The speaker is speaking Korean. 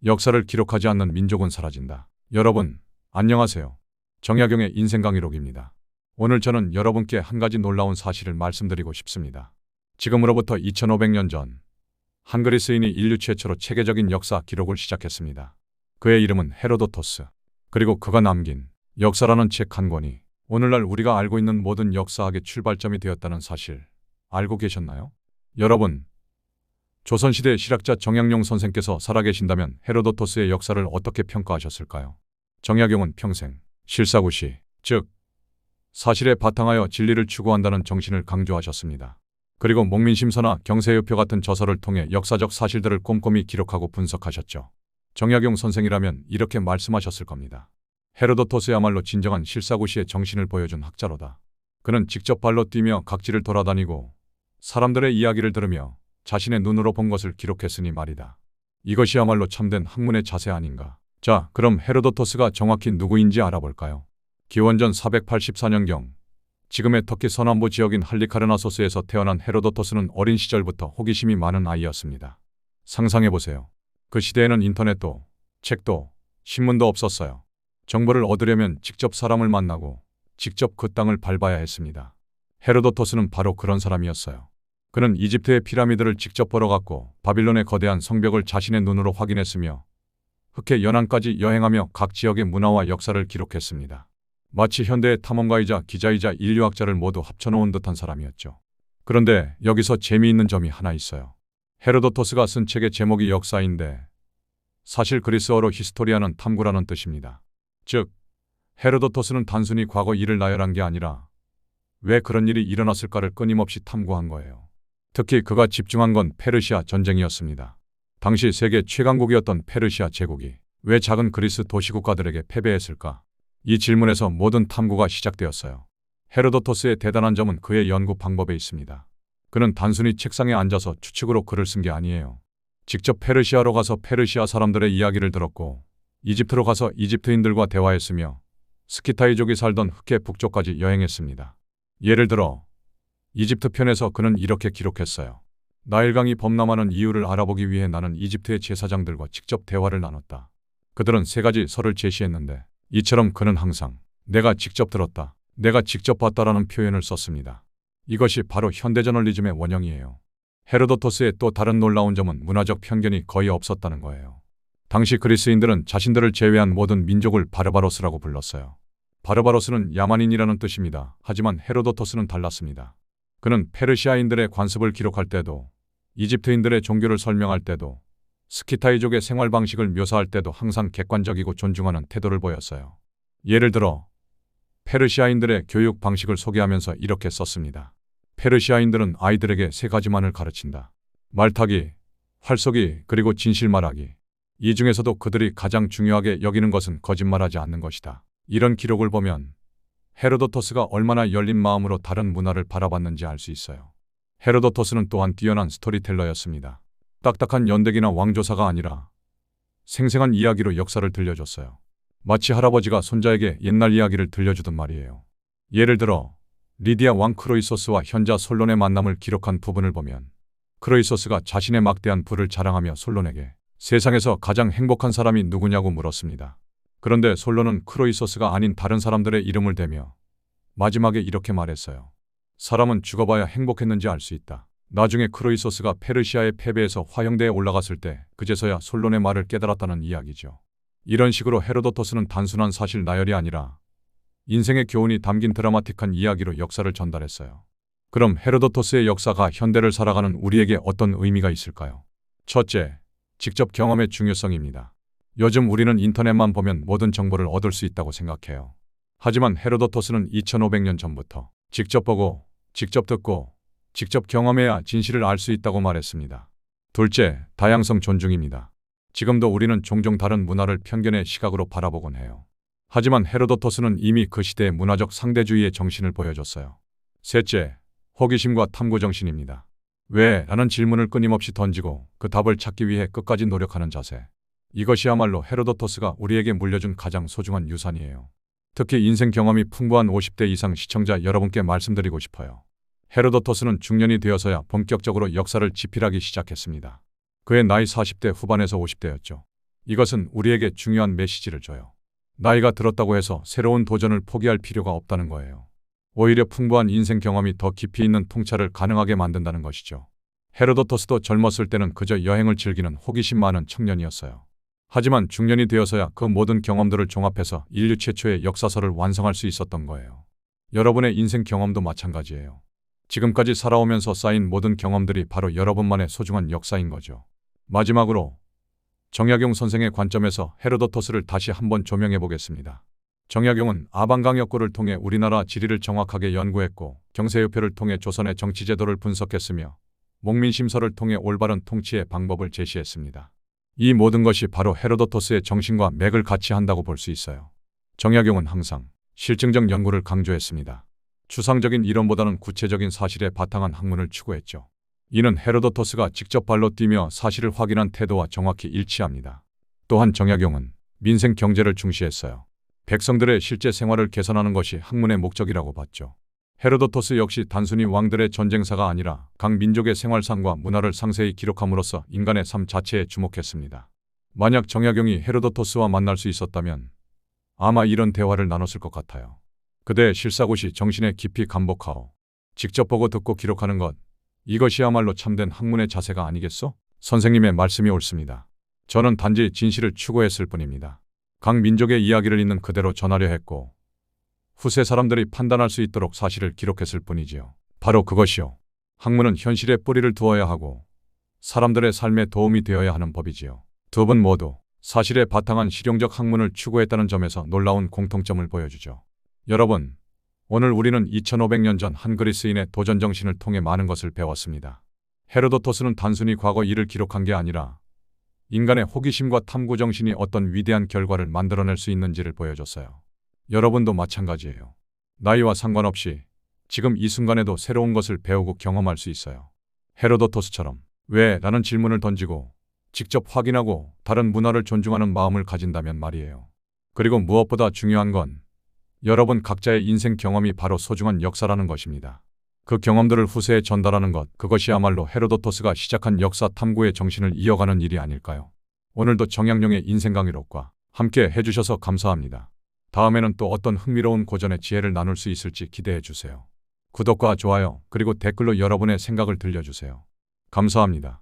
역사를 기록하지 않는 민족은 사라진다. 여러분, 안녕하세요. 정약용의 인생 강의록입니다. 오늘 저는 여러분께 한 가지 놀라운 사실을 말씀드리고 싶습니다. 지금으로부터 2500년 전, 한 그리스인이 인류 최초로 체계적인 역사 기록을 시작했습니다. 그의 이름은 헤로도토스. 그리고 그가 남긴 역사라는 책 한 권이 오늘날 우리가 알고 있는 모든 역사학의 출발점이 되었다는 사실 알고 계셨나요? 여러분, 조선시대 실학자 정약용 선생께서 살아계신다면 헤로도토스의 역사를 어떻게 평가하셨을까요? 정약용은 평생 실사구시, 즉 사실에 바탕하여 진리를 추구한다는 정신을 강조하셨습니다. 그리고 목민심서나 경세유표 같은 저서를 통해 역사적 사실들을 꼼꼼히 기록하고 분석하셨죠. 정약용 선생이라면 이렇게 말씀하셨을 겁니다. 헤로도토스야말로 진정한 실사구시의 정신을 보여준 학자로다. 그는 직접 발로 뛰며 각지를 돌아다니고 사람들의 이야기를 들으며 자신의 눈으로 본 것을 기록했으니 말이다. 이것이야말로 참된 학문의 자세 아닌가. 자, 그럼 헤로도토스가 정확히 누구인지 알아볼까요? 기원전 484년경 지금의 터키 서남부 지역인 할리카르나소스에서 태어난 헤로도토스는 어린 시절부터 호기심이 많은 아이였습니다. 상상해보세요. 그 시대에는 인터넷도, 책도, 신문도 없었어요. 정보를 얻으려면 직접 사람을 만나고 직접 그 땅을 밟아야 했습니다. 헤로도토스는 바로 그런 사람이었어요. 그는 이집트의 피라미드를 직접 보러 갔고 바빌론의 거대한 성벽을 자신의 눈으로 확인했으며 흑해 연안까지 여행하며 각 지역의 문화와 역사를 기록했습니다. 마치 현대의 탐험가이자 기자이자 인류학자를 모두 합쳐놓은 듯한 사람이었죠. 그런데 여기서 재미있는 점이 하나 있어요. 헤로도토스가 쓴 책의 제목이 역사인데 사실 그리스어로 히스토리아는 탐구라는 뜻입니다. 즉, 헤로도토스는 단순히 과거 일을 나열한 게 아니라 왜 그런 일이 일어났을까를 끊임없이 탐구한 거예요. 특히 그가 집중한 건 페르시아 전쟁이었습니다. 당시 세계 최강국이었던 페르시아 제국이 왜 작은 그리스 도시국가들에게 패배했을까? 이 질문에서 모든 탐구가 시작되었어요. 헤로도토스의 대단한 점은 그의 연구 방법에 있습니다. 그는 단순히 책상에 앉아서 추측으로 글을 쓴 게 아니에요. 직접 페르시아로 가서 페르시아 사람들의 이야기를 들었고 이집트로 가서 이집트인들과 대화했으며 스키타이족이 살던 흑해 북쪽까지 여행했습니다. 예를 들어 이집트 편에서 그는 이렇게 기록했어요. 나일강이 범람하는 이유를 알아보기 위해 나는 이집트의 제사장들과 직접 대화를 나눴다. 그들은 세 가지 설을 제시했는데 이처럼 그는 항상 내가 직접 들었다, 내가 직접 봤다라는 표현을 썼습니다. 이것이 바로 현대저널리즘의 원형이에요. 헤로도토스의 또 다른 놀라운 점은 문화적 편견이 거의 없었다는 거예요. 당시 그리스인들은 자신들을 제외한 모든 민족을 바르바로스라고 불렀어요. 바르바로스는 야만인이라는 뜻입니다. 하지만 헤로도토스는 달랐습니다. 그는 페르시아인들의 관습을 기록할 때도, 이집트인들의 종교를 설명할 때도, 스키타이족의 생활 방식을 묘사할 때도 항상 객관적이고 존중하는 태도를 보였어요. 예를 들어 페르시아인들의 교육 방식을 소개하면서 이렇게 썼습니다. 페르시아인들은 아이들에게 세 가지만을 가르친다. 말타기, 활쏘기, 그리고 진실 말하기. 이 중에서도 그들이 가장 중요하게 여기는 것은 거짓말하지 않는 것이다. 이런 기록을 보면 헤로도토스가 얼마나 열린 마음으로 다른 문화를 바라봤는지 알 수 있어요. 헤로도토스는 또한 뛰어난 스토리텔러였습니다. 딱딱한 연대기나 왕조사가 아니라 생생한 이야기로 역사를 들려줬어요. 마치 할아버지가 손자에게 옛날 이야기를 들려주던 말이에요. 예를 들어 리디아 왕 크로이소스와 현자 솔론의 만남을 기록한 부분을 보면 크로이소스가 자신의 막대한 부를 자랑하며 솔론에게 세상에서 가장 행복한 사람이 누구냐고 물었습니다. 그런데 솔론은 크로이소스가 아닌 다른 사람들의 이름을 대며 마지막에 이렇게 말했어요. 사람은 죽어봐야 행복했는지 알 수 있다. 나중에 크로이소스가 페르시아의 패배에서 화형대에 올라갔을 때 그제서야 솔론의 말을 깨달았다는 이야기죠. 이런 식으로 헤로도토스는 단순한 사실 나열이 아니라 인생의 교훈이 담긴 드라마틱한 이야기로 역사를 전달했어요. 그럼 헤로도토스의 역사가 현대를 살아가는 우리에게 어떤 의미가 있을까요? 첫째, 직접 경험의 중요성입니다. 요즘 우리는 인터넷만 보면 모든 정보를 얻을 수 있다고 생각해요. 하지만 헤로도토스는 2500년 전부터 직접 보고, 직접 듣고, 직접 경험해야 진실을 알 수 있다고 말했습니다. 둘째, 다양성 존중입니다. 지금도 우리는 종종 다른 문화를 편견의 시각으로 바라보곤 해요. 하지만 헤로도토스는 이미 그 시대의 문화적 상대주의의 정신을 보여줬어요. 셋째, 호기심과 탐구 정신입니다. 왜? 라는 질문을 끊임없이 던지고 그 답을 찾기 위해 끝까지 노력하는 자세. 이것이야말로 헤로도토스가 우리에게 물려준 가장 소중한 유산이에요. 특히 인생 경험이 풍부한 50대 이상 시청자 여러분께 말씀드리고 싶어요. 헤로도토스는 중년이 되어서야 본격적으로 역사를 집필하기 시작했습니다. 그의 나이 40대 후반에서 50대였죠. 이것은 우리에게 중요한 메시지를 줘요. 나이가 들었다고 해서 새로운 도전을 포기할 필요가 없다는 거예요. 오히려 풍부한 인생 경험이 더 깊이 있는 통찰을 가능하게 만든다는 것이죠. 헤로도토스도 젊었을 때는 그저 여행을 즐기는 호기심 많은 청년이었어요. 하지만 중년이 되어서야 그 모든 경험들을 종합해서 인류 최초의 역사서를 완성할 수 있었던 거예요. 여러분의 인생 경험도 마찬가지예요. 지금까지 살아오면서 쌓인 모든 경험들이 바로 여러분만의 소중한 역사인 거죠. 마지막으로 정약용 선생의 관점에서 헤로도토스를 다시 한번 조명해 보겠습니다. 정약용은 아방강역고를 통해 우리나라 지리를 정확하게 연구했고 경세유표를 통해 조선의 정치제도를 분석했으며 목민심서를 통해 올바른 통치의 방법을 제시했습니다. 이 모든 것이 바로 헤로도토스의 정신과 맥을 같이 한다고 볼 수 있어요. 정약용은 항상 실증적 연구를 강조했습니다. 추상적인 이론보다는 구체적인 사실에 바탕한 학문을 추구했죠. 이는 헤로도토스가 직접 발로 뛰며 사실을 확인한 태도와 정확히 일치합니다. 또한 정약용은 민생 경제를 중시했어요. 백성들의 실제 생활을 개선하는 것이 학문의 목적이라고 봤죠. 헤로도토스 역시 단순히 왕들의 전쟁사가 아니라 각 민족의 생활상과 문화를 상세히 기록함으로써 인간의 삶 자체에 주목했습니다. 만약 정약용이 헤로도토스와 만날 수 있었다면 아마 이런 대화를 나눴을 것 같아요. 그대의 실사고시 정신에 깊이 감복하오. 직접 보고 듣고 기록하는 것, 이것이야말로 참된 학문의 자세가 아니겠소? 선생님의 말씀이 옳습니다. 저는 단지 진실을 추구했을 뿐입니다. 각 민족의 이야기를 있는 그대로 전하려 했고 후세 사람들이 판단할 수 있도록 사실을 기록했을 뿐이지요. 바로 그것이요. 학문은 현실에 뿌리를 두어야 하고 사람들의 삶에 도움이 되어야 하는 법이지요. 두 분 모두 사실에 바탕한 실용적 학문을 추구했다는 점에서 놀라운 공통점을 보여주죠. 여러분, 오늘 우리는 2500년 전 한 그리스인의 도전정신을 통해 많은 것을 배웠습니다. 헤로도토스는 단순히 과거 일을 기록한 게 아니라 인간의 호기심과 탐구정신이 어떤 위대한 결과를 만들어낼 수 있는지를 보여줬어요. 여러분도 마찬가지예요. 나이와 상관없이 지금 이 순간에도 새로운 것을 배우고 경험할 수 있어요. 헤로도토스처럼 왜? 라는 질문을 던지고 직접 확인하고 다른 문화를 존중하는 마음을 가진다면 말이에요. 그리고 무엇보다 중요한 건 여러분 각자의 인생 경험이 바로 소중한 역사라는 것입니다. 그 경험들을 후세에 전달하는 것, 그것이야말로 헤로도토스가 시작한 역사 탐구의 정신을 이어가는 일이 아닐까요? 오늘도 정약용의 인생 강의록과 함께 해주셔서 감사합니다. 다음에는 또 어떤 흥미로운 고전의 지혜를 나눌 수 있을지 기대해 주세요. 구독과 좋아요 그리고 댓글로 여러분의 생각을 들려주세요. 감사합니다.